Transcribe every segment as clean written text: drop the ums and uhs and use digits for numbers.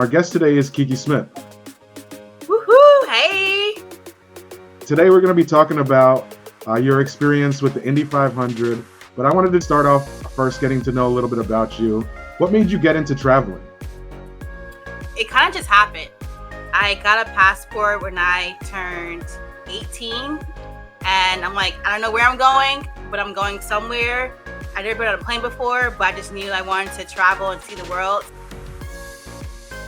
Our guest today is KeKe Smith. Woohoo! Hey! Today we're going to be talking about your experience with the Indy 500, but I wanted to start off first getting to know a little bit about you. What made you get into traveling? It kind of just happened. I got a passport when I turned 18, and I'm like, I don't know where I'm going, but I'm going somewhere. I'd never been on a plane before, but I just knew I wanted to travel and see the world.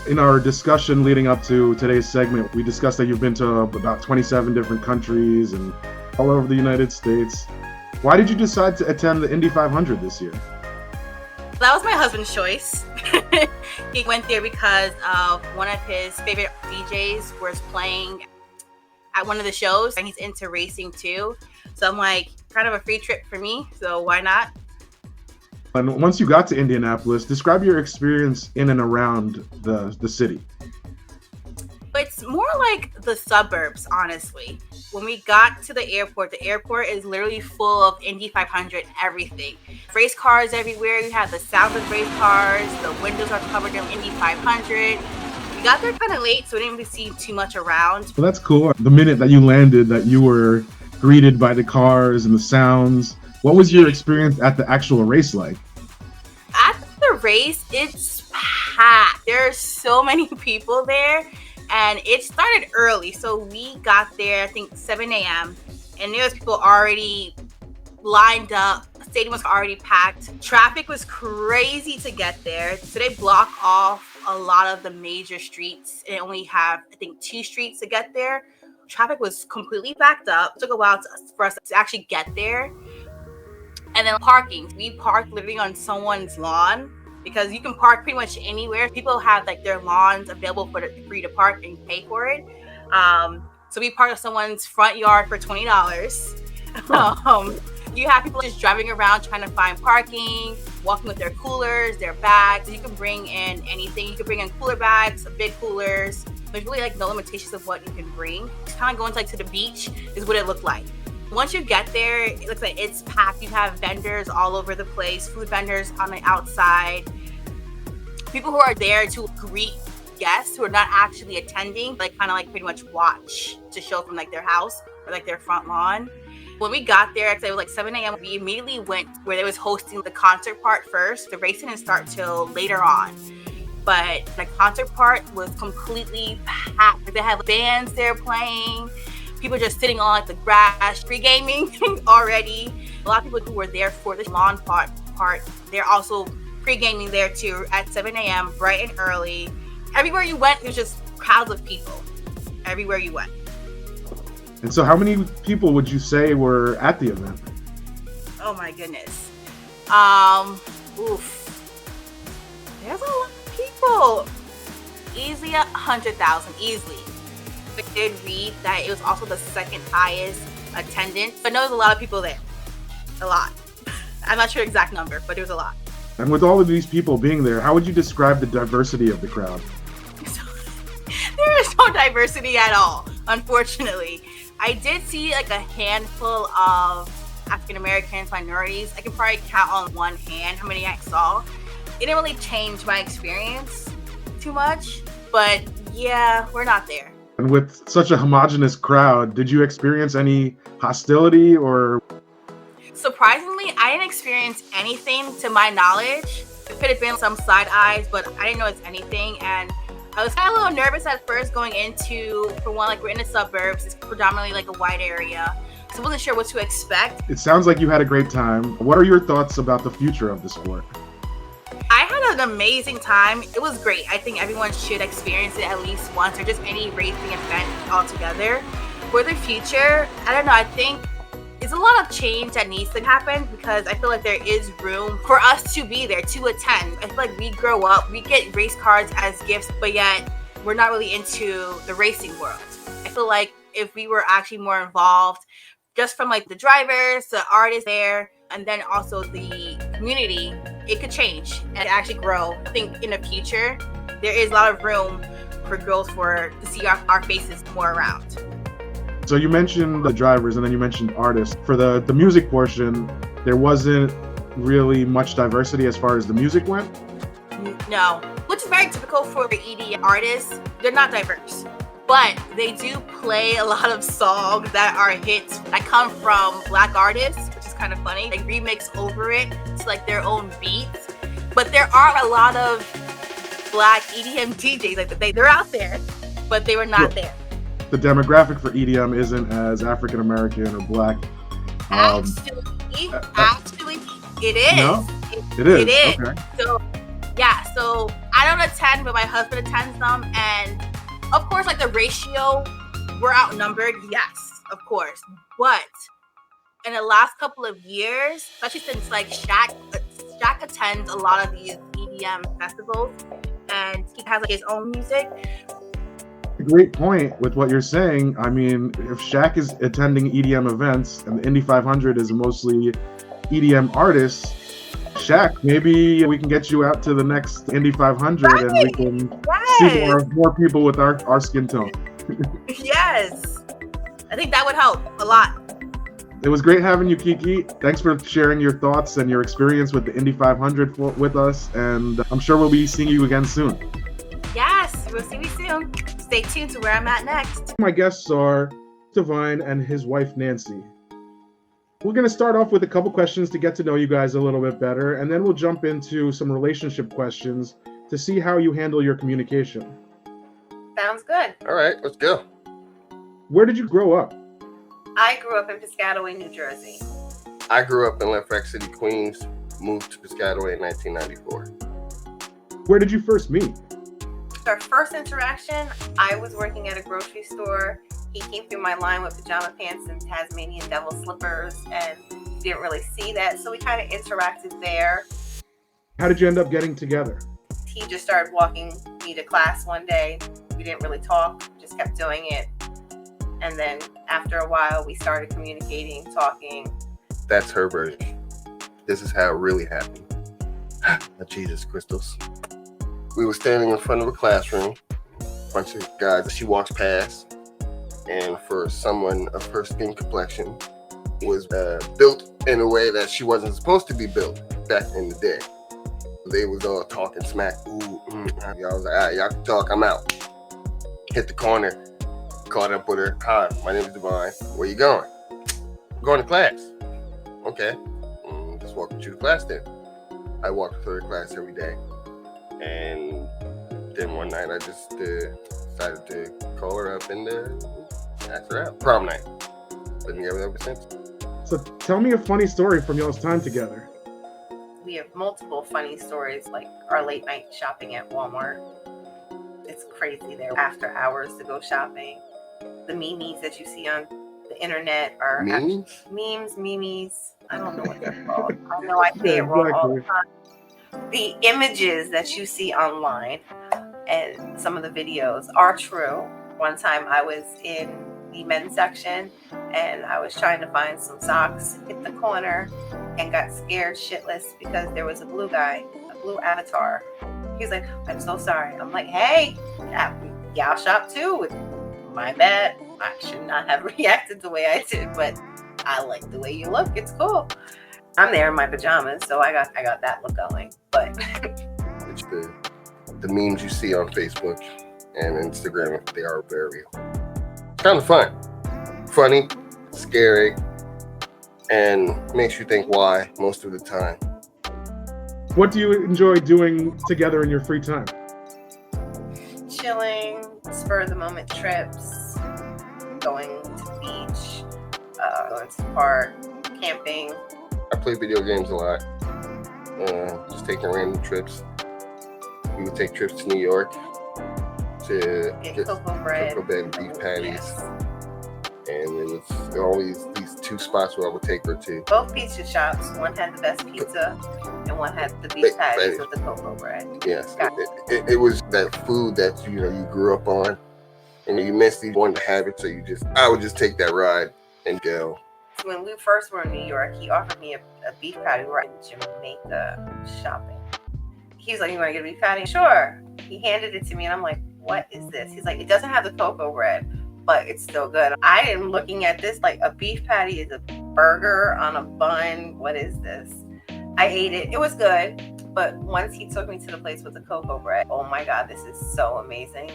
In our discussion leading up to today's segment, we discussed that you've been to about 27 different countries and all over the United States. Why did you decide to attend the Indy 500 this year? That was my husband's choice. He went there because of one of his favorite DJs was playing at one of the shows, and he's into racing too. So I'm like, kind of a free trip for me, so why not? And once you got to Indianapolis, describe your experience in and around the city. It's more like the suburbs, honestly. When we got to the airport is literally full of Indy 500 everything. Race cars everywhere. You have the sound of race cars. The windows are covered in Indy 500. We got there kind of late, so we didn't really see too much around. Well, that's cool. The minute that you landed, that you were greeted by the cars and the sounds. What was your experience at the actual race like? At the race, it's packed. There are so many people there, and it started early. So we got there, I think, 7 a.m., and there was people already lined up. The stadium was already packed. Traffic was crazy to get there. So they block off a lot of the major streets, and only have, I think, 2 streets to get there. Traffic was completely backed up. It took a while for us to actually get there. And then parking. We parked literally on someone's lawn because you can park pretty much anywhere. People have like their lawns available for you to park and pay for it. So we parked on someone's front yard for $20. You have people just driving around trying to find parking, walking with their coolers, their bags. You can bring in anything. You can bring in cooler bags, big coolers. There's really like no limitations of what you can bring. It's kind of going to the beach is what it looked like. Once you get there, it looks like it's packed. You have vendors all over the place, food vendors on the outside. People who are there to greet guests who are not actually attending, like kind of like pretty much watch to show from like their house or like their front lawn. When we got there, it was like 7 a.m. We immediately went where they was hosting the concert part first. The race didn't start till later on. But the concert part was completely packed. They had bands there playing. People just sitting on like the grass, pre-gaming already. A lot of people who were there for the lawn part, they're also pre-gaming there too at 7 a.m. bright and early. Everywhere you went, there's just crowds of people. Everywhere you went. And so how many people would you say were at the event? Oh my goodness. There's a lot of people. Easily 100,000, easily. I did read that it was also the second highest attendance, but no, there's a lot of people there. A lot. I'm not sure the exact number, but there was a lot. And with all of these people being there, how would you describe the diversity of the crowd? There is no diversity at all, unfortunately. I did see like a handful of African Americans, minorities. I can probably count on one hand how many I saw. It didn't really change my experience too much, but yeah, we're not there. And with such a homogenous crowd, did you experience any hostility or? Surprisingly, I didn't experience anything to my knowledge. It could have been some side eyes, but I didn't notice anything. And I was kind of a little nervous at first going into, for one, like we're in the suburbs. It's predominantly like a white area. So I wasn't sure what to expect. It sounds like you had a great time. What are your thoughts about the future of the sport? I had an amazing time. It was great. I think everyone should experience it at least once, or just any racing event altogether. For the future, I don't know, I think it's a lot of change that needs to happen because I feel like there is room for us to be there, to attend. I feel like we grow up, we get race cards as gifts, but yet we're not really into the racing world. I feel like if we were actually more involved, just from like the drivers, the artists there, and then also the community, it could change and actually grow. I think in the future, there is a lot of room for girls to see our faces more around. So you mentioned the drivers and then you mentioned artists. For the music portion, there wasn't really much diversity as far as the music went? No, which is very typical for EDM artists. They're not diverse, but they do play a lot of songs that are hits that come from Black artists, which is kind of funny. They remix over it to like their own beats. But there are a lot of Black EDM DJs, like they're out there, but they were not there. The demographic for EDM isn't as African American or Black. Actually, it is. No? It is. It is. Okay. So I don't attend, but my husband attends them, and of course, like the ratio, we're outnumbered. Yes, of course, but in the last couple of years, especially since like Shaq attends a lot of these EDM festivals, and he has like his own music. A great point with what you're saying. I mean, if Shaq is attending EDM events and the Indy 500 is mostly EDM artists, Shaq, maybe we can get you out to the next Indy 500 right. And we can see more people with our skin tone. Yes, I think that would help a lot. It was great having you, KeKe. Thanks for sharing your thoughts and your experience with the Indy 500 with us, and I'm sure we'll be seeing you again soon. Yes, we'll see you soon. Stay tuned to where I'm at next. My guests are Divine and his wife, Nancy. We're going to start off with a couple questions to get to know you guys a little bit better, and then we'll jump into some relationship questions to see how you handle your communication. Sounds good. All right, let's go. Where did you grow up? I grew up in Piscataway, New Jersey. I grew up in Lafayette City, Queens, moved to Piscataway in 1994. Where did you first meet? Our first interaction, I was working at a grocery store. He came through my line with pajama pants and Tasmanian devil slippers, and didn't really see that, so we kind of interacted there. How did you end up getting together? He just started walking me to class one day. We didn't really talk, just kept doing it. And then after a while, we started communicating, talking. That's her version. This is how it really happened. Jesus, crystals. We were standing in front of a classroom, a bunch of guys. She walks past, and for someone of her skin complexion, was built in a way that she wasn't supposed to be built back in the day. They was all talking smack. I was like, all right, y'all can talk, I'm out. Hit the corner, caught up with her. Hi, my name is Divine. Where you going? I'm going to class. Okay, just walk with you to class then. I walked with her to class every day. And then one night I just decided to call her up and ask her out. Prom night. Been together ever since. So tell me a funny story from y'all's time together. We have multiple funny stories, like our late night shopping at Walmart. It's crazy there after hours to go shopping. The memes that you see on the internet are memes. I don't know what they're called. I know I say it wrong all the time. The images that you see online and some of the videos are true. One time I was in the men's section and I was trying to find some socks, hit the corner, and got scared shitless because there was a blue guy, a blue avatar. He's like, I'm so sorry. I'm like, hey, y'all shop too. My bad. I should not have reacted the way I did, but I like the way you look. It's cool. I'm there in my pajamas, so I got that look going. But it's the memes you see on Facebook and Instagram, they are very real. It's kind of fun. Funny, scary, and makes you think why most of the time. What do you enjoy doing together in your free time? chilling, spur of the moment trips, going to the beach, going to the park, camping. I play video games a lot. Just taking random trips. We would take trips to New York to get cocoa bread and beef patties. And then it's always these two spots where I would take her to. Both pizza shops. One had the best pizza, and one had the beef patties with the cocoa bread. Yes, it was that food that you grew up on, and you missed these wanted to have it, so I would just take that ride and go. When we first were in New York, he offered me a beef patty right in Jamaica shopping. He's like, "You want to get a beef patty?" Sure. He handed it to me, and I'm like, "What is this?" He's like, "It doesn't have the cocoa bread, but it's still good." I am looking at this like a beef patty is a burger on a bun. What is this? I ate it. It was good, But once he took me to the place with the cocoa bread, oh my God, this is so amazing.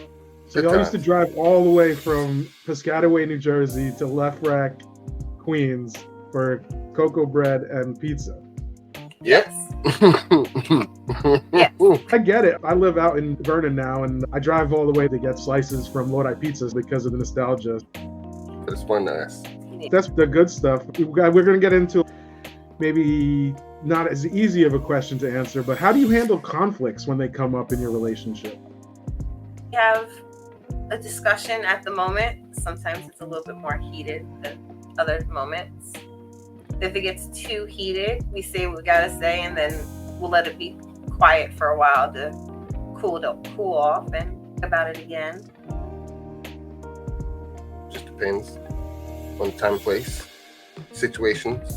So y'all used to drive all the way from Piscataway, New Jersey to Left Rack, Queens for cocoa bread and pizza. Yep. Yes. I get it. I live out in Vernon now, and I drive all the way to get slices from Lodi Pizzas because of the nostalgia. It's fun to us. That's the good stuff. We're going to get into maybe not as easy of a question to answer, but how do you handle conflicts when they come up in your relationship? We have a discussion at the moment. Sometimes it's a little bit more heated than other moments. If it gets too heated, we say what we gotta say, and then we'll let it be quiet for a while to cool off and think about it again. Just depends on time and place, situations.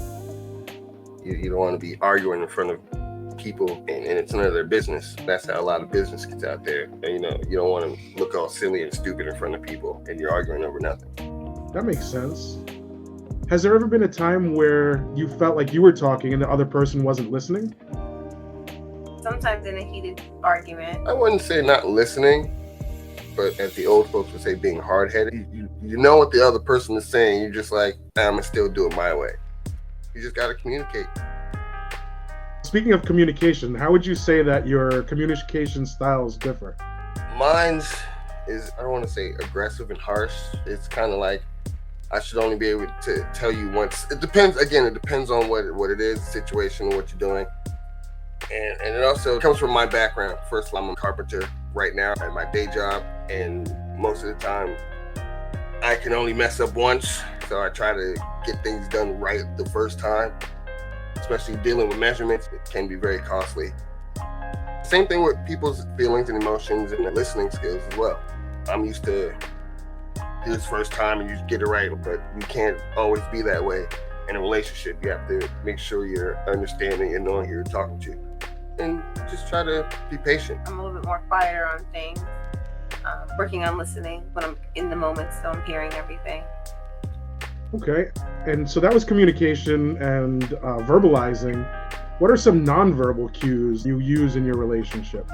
You don't want to be arguing in front of people, and it's none of their business. That's how a lot of business gets out there. And, you don't want to look all silly and stupid in front of people, and you're arguing over nothing. That makes sense. Has there ever been a time where you felt like you were talking and the other person wasn't listening? Sometimes in a heated argument. I wouldn't say not listening, but as the old folks would say, being hard-headed. You know what the other person is saying. You're just like, I'm going to still do it my way. You just got to communicate. Speaking of communication, how would you say that your communication styles differ? Mine's is, I don't want to say aggressive and harsh. It's kind of like, I should only be able to tell you once. It depends on what it is, the situation, what you're doing. And it also comes from my background. First of all, I'm a carpenter right now at my day job. And most of the time, I can only mess up once. So I try to get things done right the first time. Especially dealing with measurements, it can be very costly. Same thing with people's feelings and emotions and listening skills as well. I'm used to this first time and you get it right, but you can't always be that way in a relationship. You have to make sure you're understanding and knowing who you're talking to, and just try to be patient. I'm a little bit more quieter on things, working on listening when I'm in the moment, so I'm hearing everything. Okay, and so that was communication and verbalizing. What are some nonverbal cues you use in your relationship?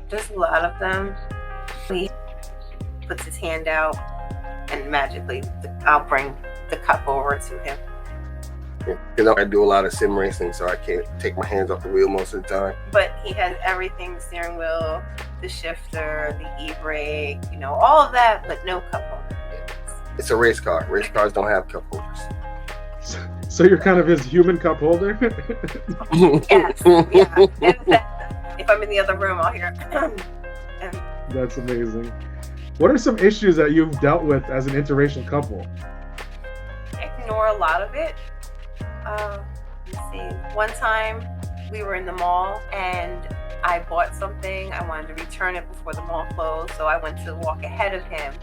There's a lot of them. He puts his hand out, and magically I'll bring the cup over to him. I do a lot of sim racing, so I can't take my hands off the wheel most of the time. But he has everything: the steering wheel, the shifter, the e-brake, all of that, but no cup holder. It's a race car. Race cars don't have cup holders. So you're kind of his human cup holder? Yes, yeah. If I'm in the other room, I'll hear and That's amazing. What are some issues that you've dealt with as an interracial couple? Ignore a lot of it. Let's see. One time we were in the mall and I bought something. I wanted to return it before the mall closed, so I went to walk ahead of him.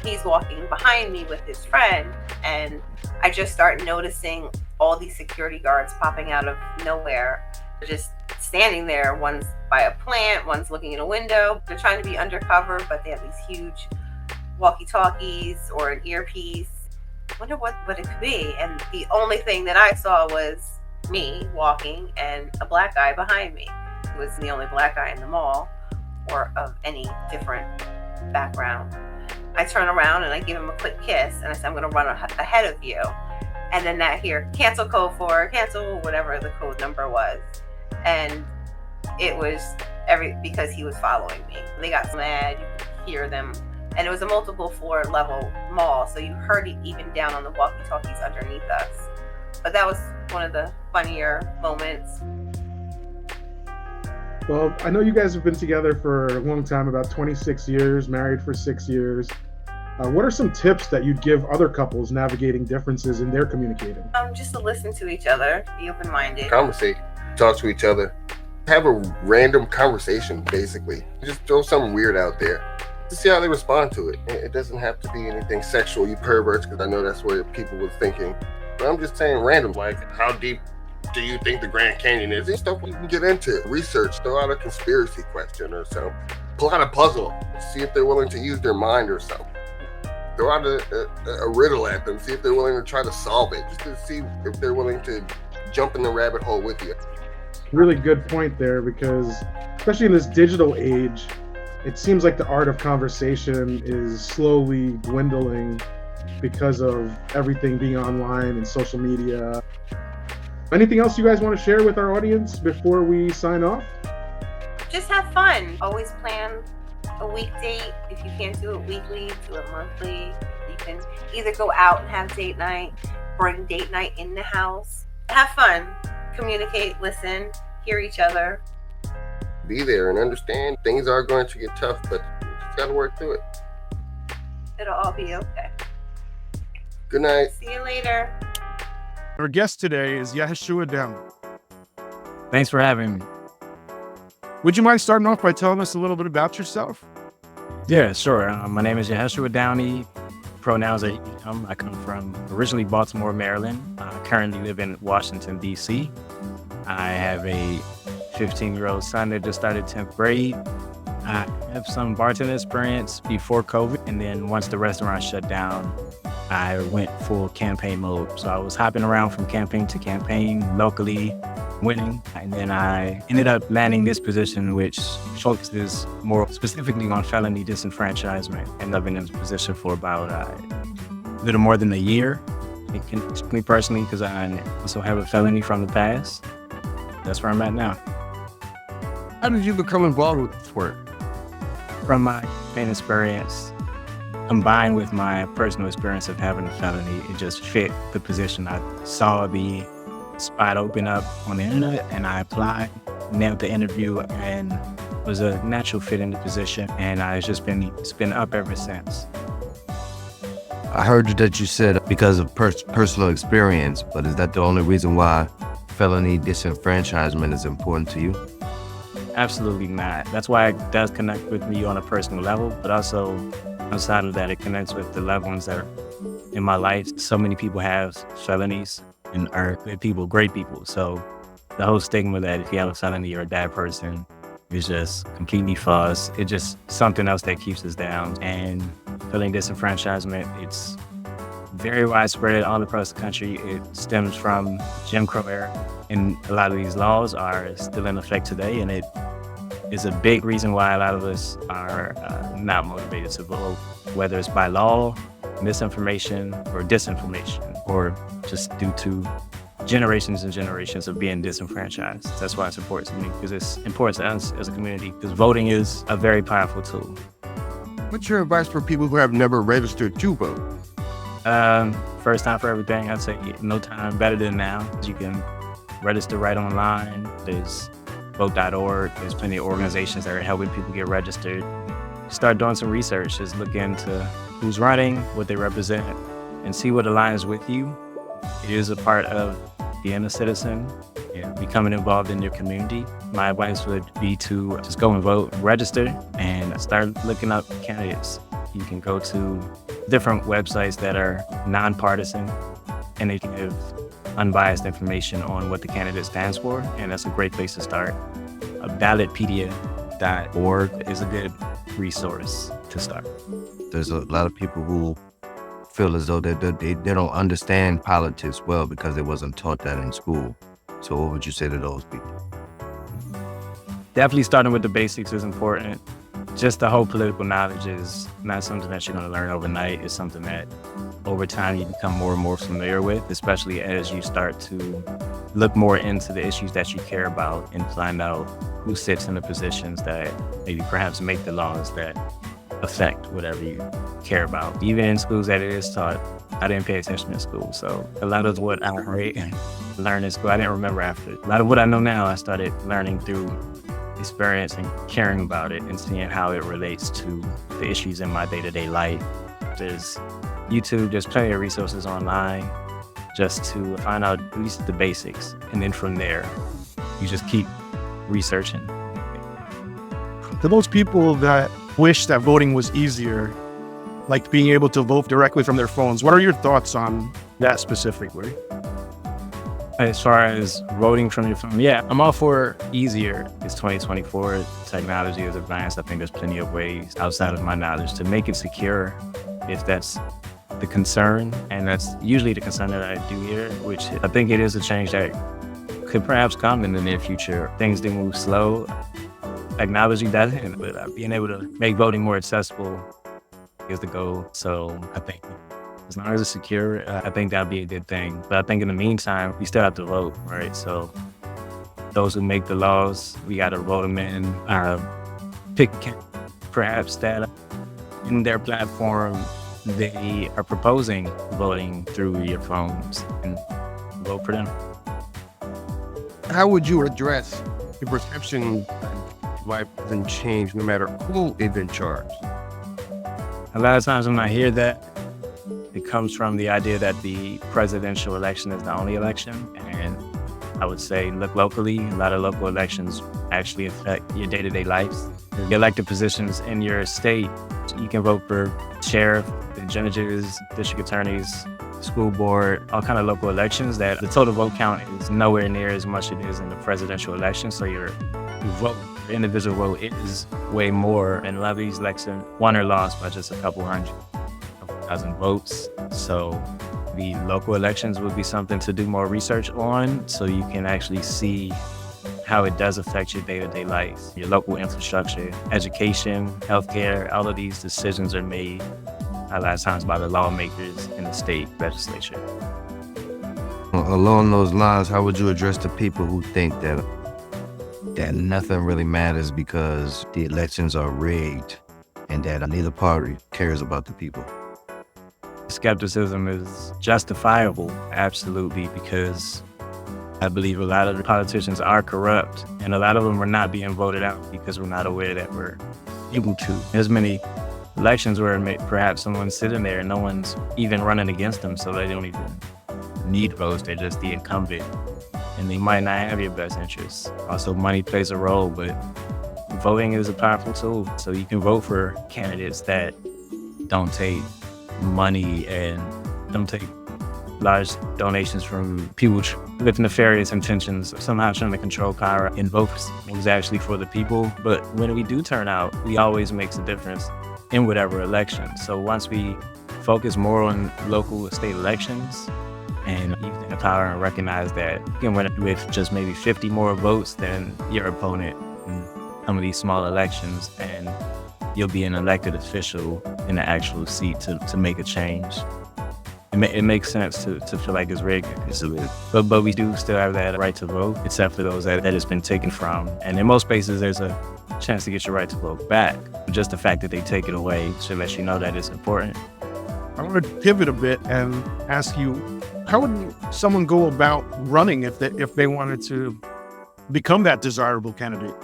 He's walking behind me with his friend, and I just start noticing all these security guards popping out of nowhere. They're just standing there. One's by a plant, one's looking in a window. They're trying to be undercover, but they have these huge walkie-talkies or an earpiece. I wonder what it could be. And the only thing that I saw was me walking and a black guy behind me. He was the only black guy in the mall or of any different background. I turn around and I give him a quick kiss and I say, I'm going to run ahead of you. And then that here, cancel code 4, cancel whatever the code number was. And it was because he was following me. They got mad, you could hear them. And it was a multiple floor level mall, so you heard it even down on the walkie-talkies underneath us. But that was one of the funnier moments. Well, I know you guys have been together for a long time, about 26 years, married for 6 years. What are some tips that you'd give other couples navigating differences in their communicating? Just to listen to each other, be open-minded. Conversate, talk to each other, have a random conversation, basically. Just throw something weird out there to see how they respond to it. It doesn't have to be anything sexual, you perverts, because I know that's what people were thinking. But I'm just saying random, like how deep do you think the Grand Canyon is? It's stuff we can get into. Research, throw out a conspiracy question or something. Pull out a puzzle, see if they're willing to use their mind or something. Throw out a riddle at them, see if they're willing to try to solve it, just to see if they're willing to jump in the rabbit hole with you. Really good point there, because especially in this digital age, it seems like the art of conversation is slowly dwindling because of everything being online and social media. Anything else you guys want to share with our audience before we sign off? Just have fun. Always plan a week date. If you can't do it weekly, do it monthly. You can either go out and have date night, bring date night in the house. Have fun. Communicate, listen, hear each other. Be there and understand things are going to get tough, but you just got to work through it. It'll all be okay. Good night. See you later. Our guest today is Yehesuah Downie. Thanks for having me. Would you mind starting off by telling us a little bit about yourself? Yeah, sure. My name is Yehesuah Downie. Pronouns are he, him. I come from originally Baltimore, Maryland. I currently live in Washington, D.C. I have a 15-year-old son that just started 10th grade. I have some bartending experience before COVID, and then once the restaurant shut down, I went full campaign mode. So I was hopping around from campaign to campaign, locally winning, and then I ended up landing this position, which focuses more specifically on felony disenfranchisement. And I've been in this position for about a little more than a year. It can, me personally, because I also have a felony from the past. That's where I'm at now. How did you become involved with this work? From my campaign experience, combined with my personal experience of having a felony, it just fit the position. I saw the spot open up on the internet and I applied, nailed the interview, and was a natural fit in the position. And it's been up ever since. I heard that you said because of personal experience, but is that the only reason why felony disenfranchisement is important to you? Absolutely not. That's why it does connect with me on a personal level, but also outside of that, it connects with the loved ones that are in my life. So many people have felonies and are good people, great people. So the whole stigma that if you have a felony, you're a bad person is just completely false. It's just something else that keeps us down. And felony disenfranchisement, it's very widespread all across the country. It stems from Jim Crow era, and a lot of these laws are still in effect today, and it is a big reason why a lot of us are not motivated to vote, whether it's by law, misinformation, or disinformation, or just due to generations and generations of being disenfranchised. That's why it's important to me, because it's important to us as a community, because voting is a very powerful tool. What's your advice for people who have never registered to vote? First time for everything, I'd say no time better than now. You can register right online. There's vote.org. There's plenty of organizations that are helping people get registered. Start doing some research. Just look into who's running, what they represent, and see what aligns with you. It is a part of being a citizen and becoming involved in your community. My advice would be to just go and vote, register, and start looking up candidates. You can go to different websites that are nonpartisan, and they give unbiased information on what the candidate stands for, and that's a great place to start. Ballotpedia.org is a good resource to start. There's a lot of people who feel as though they don't understand politics well because it wasn't taught that in school. So what would you say to those people? Definitely starting with the basics is important. Just the whole political knowledge is not something that you're going to learn overnight. It's something that over time you become more and more familiar with, especially as you start to look more into the issues that you care about and find out who sits in the positions that maybe perhaps make the laws that affect whatever you care about. Even in schools that it is taught, I didn't pay attention in school. So a lot of what I learned in school, I didn't remember after. A lot of what I know now, I started learning through experience and caring about it and seeing how it relates to the issues in my day-to-day life. There's YouTube, there's plenty of resources online just to find out at least the basics. And then from there, you just keep researching. To those people that wish that voting was easier, like being able to vote directly from their phones, what are your thoughts on that specifically? As far as voting from your phone, yeah, I'm all for easier. It's 2024, technology is advanced. I think there's plenty of ways outside of my knowledge to make it secure if that's the concern. And that's usually the concern that I do hear, which I think it is a change that could perhaps come in the near future. Things do move slow. Technology doesn't, but being able to make voting more accessible is the goal. So I think as long as it's secure, I think that'd be a good thing. But I think in the meantime, we still have to vote, right? So those who make the laws, we got to vote them in, pick perhaps that in their platform, they are proposing voting through your phones and vote for them. How would you address the perception that life doesn't change no matter who is in charge? A lot of times when I hear that, it comes from the idea that the presidential election is the only election. And I would say, look locally, a lot of local elections actually affect your day-to-day life. The elected positions in your state, you can vote for sheriff, the judges, district attorneys, school board, all kind of local elections that the total vote count is nowhere near as much it is in the presidential election. So your vote, your individual vote is way more. And a lot of these elections won or lost by just a couple thousand votes. So the local elections would be something to do more research on so you can actually see how it does affect your day-to-day life, your local infrastructure, education, healthcare. All of these decisions are made a lot of times by the lawmakers in the state legislature. Along those lines, how would you address the people who think that nothing really matters because the elections are rigged and that neither party cares about the people? Skepticism is justifiable, absolutely, because I believe a lot of the politicians are corrupt, and a lot of them are not being voted out because we're not aware that we're able to. There's many elections where perhaps someone's sitting there and no one's even running against them, so they don't even need votes. They're just the incumbent, and they might not have your best interests. Also, money plays a role, but voting is a powerful tool. So you can vote for candidates that don't take money and don't take large donations from people with nefarious intentions, somehow trying to control power, and vote was actually for the people. But when we do turn out, we always makes a difference in whatever election. So once we focus more on local state elections and using the power and recognize that you can win with just maybe 50 more votes than your opponent in some of these small elections, and you'll be an elected official in the actual seat to make a change. It makes sense to feel like it's rigged. But we do still have that right to vote, except for those that it's been taken from. And in most places, there's a chance to get your right to vote back. Just the fact that they take it away should let you know that it's important. I want to pivot a bit and ask you, how would someone go about running if they wanted to become that desirable candidate?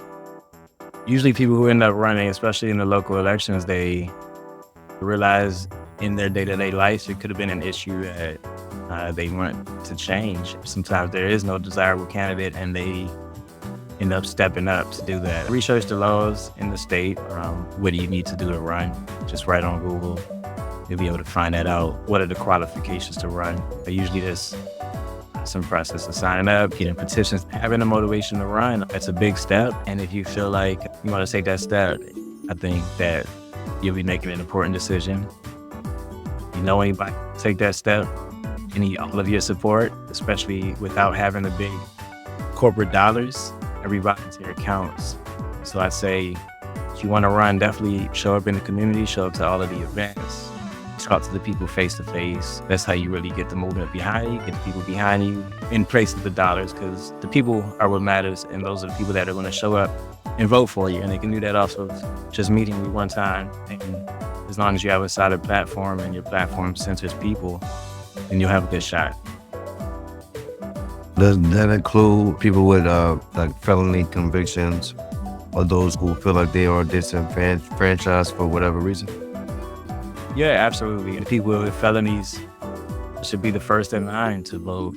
Usually people who end up running, especially in the local elections, they realize in their day-to-day life, it could have been an issue that they want to change. Sometimes there is no desirable candidate and they end up stepping up to do that. Research the laws in the state. What do you need to do to run? Just write on Google. You'll be able to find that out. What are the qualifications to run? Usually there's some process of signing up, getting petitions, having a motivation to run. That's a big step. And if you feel like you want to take that step, I think that you'll be making an important decision. You know anybody take that step, you need all of your support, especially without having the big corporate dollars. Every volunteer counts. So I'd say if you want to run, definitely show up in the community, show up to all of the events, talk to the people face to face. That's how you really get the movement behind you, get the people behind you, in place of the dollars, because the people are what matters, and those are the people that are going to show up and vote for you. And they can do that off of just meeting you one time. And as long as you have a solid platform and your platform centers people, then you'll have a good shot. Does that include people with like felony convictions or those who feel like they are disenfranchised for whatever reason? Yeah, absolutely. And people with felonies should be the first in line to vote.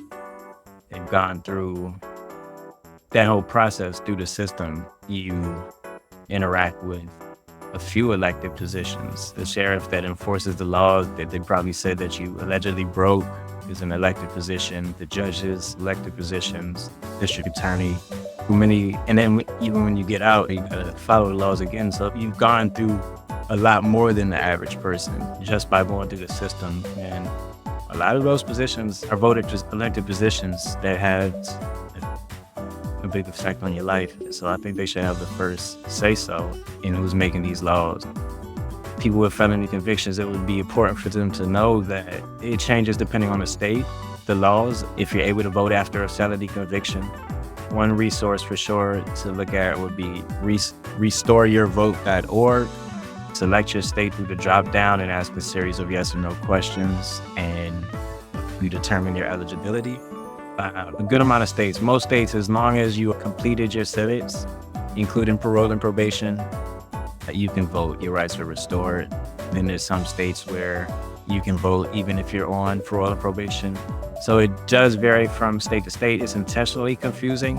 They've gone through that whole process through the system. You interact with a few elected positions. The sheriff that enforces the laws that they probably said that you allegedly broke is an elected position. The judges, elected positions, district attorney, and then even when you get out, you gotta follow the laws again. So you've gone through a lot more than the average person just by going through the system. And a lot of those positions are elected positions that have big effect on your life. So I think they should have the first say-so in who's making these laws. People with felony convictions, it would be important for them to know that it changes depending on the state, the laws. If you're able to vote after a felony conviction, one resource for sure to look at would be restoreyourvote.org. Select your state through the drop down and ask a series of yes or no questions, and you determine your eligibility. A good amount of states, most states, as long as you completed your civics, including parole and probation, you can vote. Your rights are restored. Then there's some states where you can vote even if you're on parole and probation. So it does vary from state to state. It's intentionally confusing,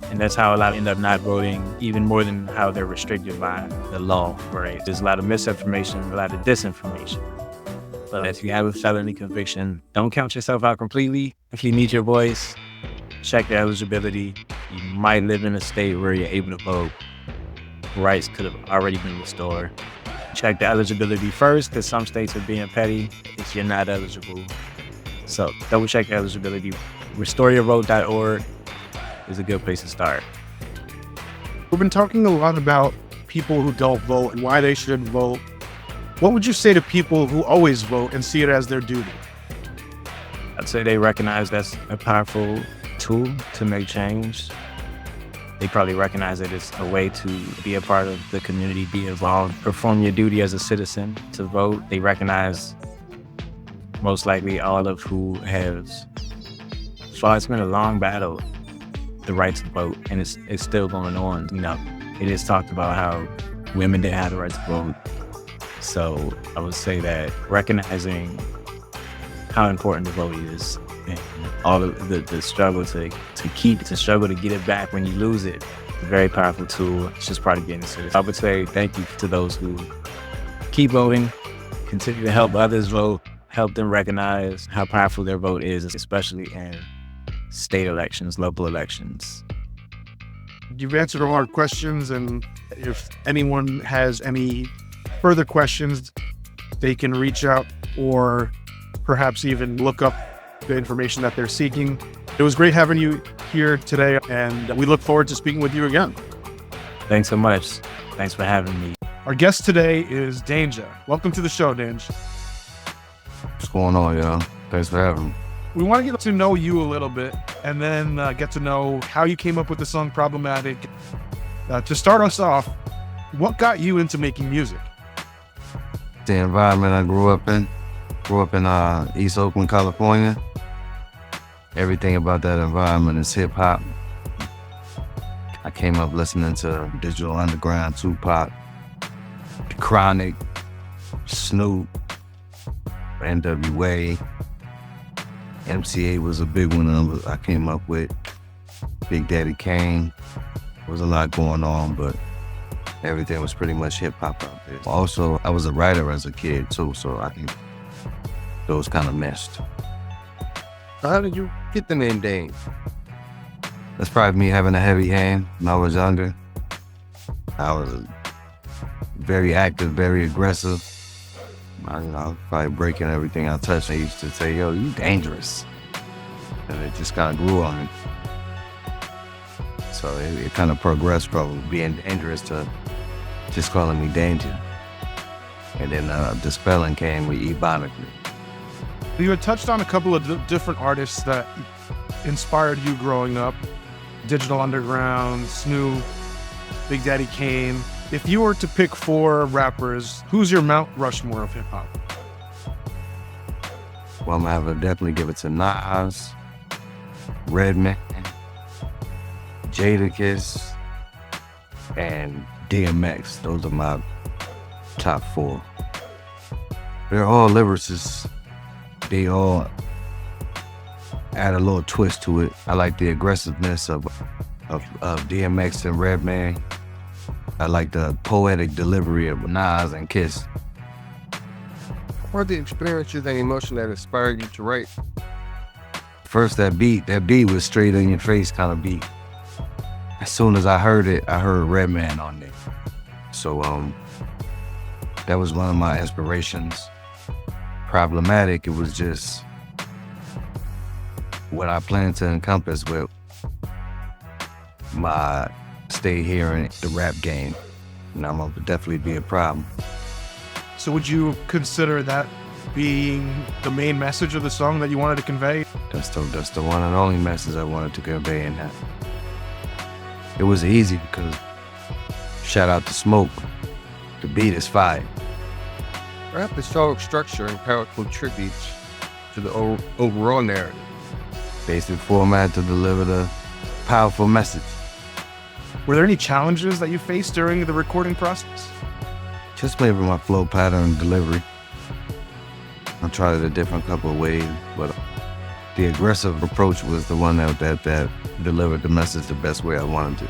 and that's how a lot end up not voting, even more than how they're restricted by the law, right? There's a lot of misinformation, a lot of disinformation. But if you have a felony conviction, don't count yourself out completely. If you need your voice, check the eligibility. You might live in a state where you're able to vote. Rights could have already been restored. Check the eligibility first, because some states are being petty if you're not eligible. So double check the eligibility. Restoreyourvote.org is a good place to start. We've been talking a lot about people who don't vote and why they should vote. What would you say to people who always vote and see it as their duty? I'd say they recognize that's a powerful tool to make change. They probably recognize that it's a way to be a part of the community, be involved, perform your duty as a citizen to vote. They recognize most likely all of who has fought. It's been a long battle, the right to vote, and it's still going on. You know, it is talked about how women didn't have the right to vote. So I would say that recognizing how important the vote is and all of the struggle to struggle to get it back when you lose it, a very powerful tool. It's just part of getting serious. I would say thank you to those who keep voting, continue to help others vote, help them recognize how powerful their vote is, especially in state elections, local elections. You've answered a lot of questions, and if anyone has any further questions, they can reach out or perhaps even look up the information that they're seeking. It was great having you here today, and we look forward to speaking with you again. Thanks so much. Thanks for having me. Our guest today is Danjah. Welcome to the show, Danjah. What's going on, y'all? Thanks for having me. We want to get to know you a little bit, and then get to know how you came up with the song Problematic. To start us off, what got you into making music? The environment I grew up in East Oakland, California. Everything about that environment is hip hop. I came up listening to Digital Underground, Tupac, The Chronic, Snoop, NWA. MCA was a big one I came up with. Big Daddy Kane. There was a lot going on, but everything was pretty much hip hop out there. Also, I was a writer as a kid too, so I think those kind of meshed. How did you get the name Dane? That's probably me having a heavy hand when I was younger. I was very active, very aggressive. I was probably breaking everything I touched. They used to say, yo, you dangerous. And it just kind of grew on me. So it kind of progressed from being dangerous to just calling me Danjah. And then the spelling came with ebonically. You had touched on a couple of different artists that inspired you growing up. Digital Underground, Snoop, Big Daddy Kane. If you were to pick 4 rappers, who's your Mount Rushmore of hip hop? Well, I'm gonna have to definitely give it to Nas, Redman, Jadakiss, and DMX. Those are my top 4. They're all lyricists. They all add a little twist to it. I like the aggressiveness of DMX and Redman. I like the poetic delivery of Nas and Kiss. What are the experiences and emotion that inspired you to write? First, that beat was straight in your face kind of beat. As soon as I heard it, I heard Redman on there. So that was one of my inspirations. Problematic, it was just what I planned to encompass with my stay here in the rap game, and I'm gonna definitely be a problem. So would you consider that being the main message of the song that you wanted to convey? That's the one and only message I wanted to convey in that. It was easy because, shout out to Smoke, the beat is fire. Rap is so structure and powerful contributes to the overall narrative. Basic format to deliver the powerful message. Were there any challenges that you faced during the recording process? Just maybe my flow pattern and delivery. I tried it a different couple of ways, but the aggressive approach was the one that delivered the message the best way I wanted to.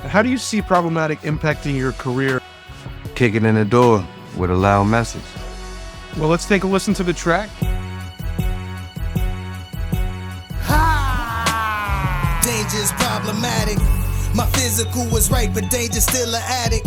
How do you see Problematic impacting your career? Kicking in the door with a loud message. Well, let's take a listen to the track. Danger's problematic. My physical was right, but Danger's still an addict.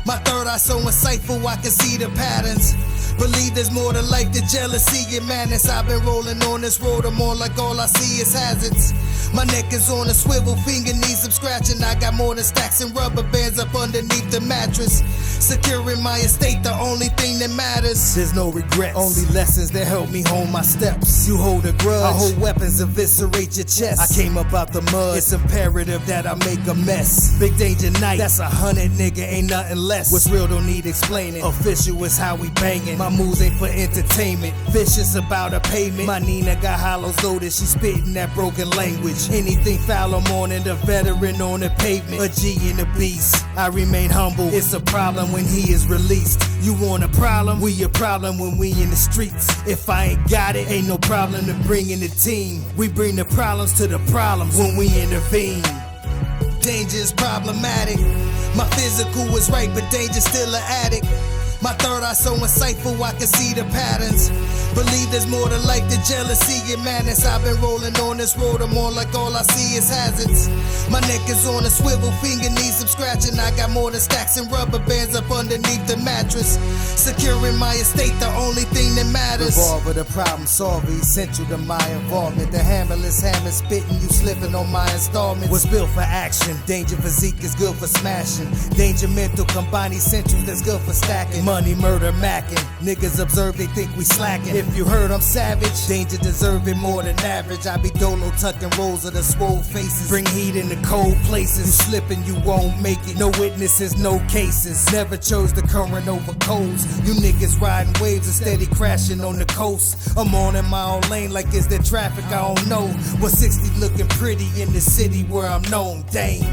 My third eye so insightful, I can see the patterns. Believe there's more to life than jealousy and madness. I've been rolling on this road, I'm more like all I see is hazards. My neck is on a swivel, finger needs some scratching. I got more than stacks and rubber bands up underneath the mattress. Securing my estate, the only thing that matters. There's no regrets, only lessons that help me hone my steps. You hold a grudge, I hold weapons, eviscerate your chest. I came up out the mud, it's imperative that I make a mess. Big Danger Night, that's 100 nigga, ain't nothing less. What's real don't need explaining, official is how we banging. My moves ain't for entertainment, vicious about a payment. My Nina got hollows loaded, she spitting that broken language. Anything foul, I'm on it, a veteran on the pavement. A G in the beast, I remain humble. It's a problem when he is released. You want a problem? We a problem when we in the streets. If I ain't got it, ain't no problem to bring in the team. We bring the problems to the problems when we intervene. Danger is problematic. My physical was right, but Danger's still an addict. My third eye so insightful, I can see the patterns. Believe there's more to life than jealousy and madness. I've been rolling on this road, I'm on like all I see is hazards. My neck is on a swivel, finger needs some scratching. I got more than stacks and rubber bands up underneath the mattress. Securing my estate, the only thing that matters. Revolver, the problem solver, essential to my involvement. The hammerless hammer spitting, you slipping on my installments. Was built for action, Danger physique is good for smashing. Danger mental, combine essentials that's good for stacking. Money, murder, macking. Niggas observe, they think we slacking. If you heard I'm savage, Danger deserve it more than average. I be dolo tucking rolls of the swole faces. Bring heat in the cold places. You slipping, you won't make it. No witnesses, no cases. Never chose the current over codes. You niggas riding waves and steady crashing on the coast. I'm on in my own lane like is there traffic, I don't know. 160 looking pretty in the city where I'm known. Dange.